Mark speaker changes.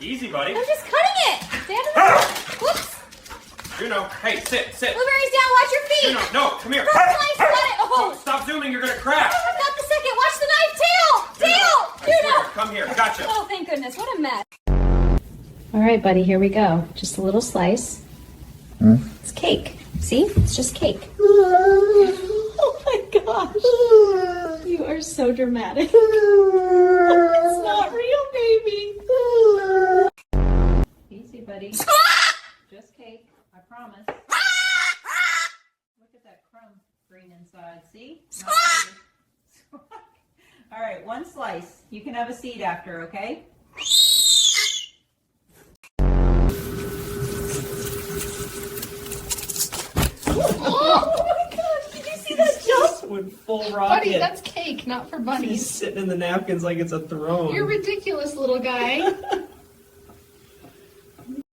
Speaker 1: Easy, buddy.
Speaker 2: I'm just cutting it. Stay out of the Whoops.
Speaker 1: Juno, hey, sit.
Speaker 2: Blueberries down. Watch your feet.
Speaker 1: Juno, no, come here.
Speaker 2: First slice, cut it. Oh.
Speaker 1: Stop zooming, you're gonna crash.
Speaker 2: I've got the second. Watch the knife. Tail. Juno.
Speaker 1: Come here, gotcha.
Speaker 2: Oh, thank goodness. What a mess. All right, buddy, here we go. Just a little slice. It's cake. See? It's just cake. Oh my gosh. You are so dramatic. It's not real, baby. Easy, buddy. Just cake. I promise. Look at that crumb green inside. See? All right, one slice. You can have a seat after, okay? Oh my gosh, did you see that jump?
Speaker 3: Went full rocket.
Speaker 4: Buddy, that's cake, not for bunnies.
Speaker 3: He's sitting in the napkins like it's a throne.
Speaker 4: You're ridiculous, little guy.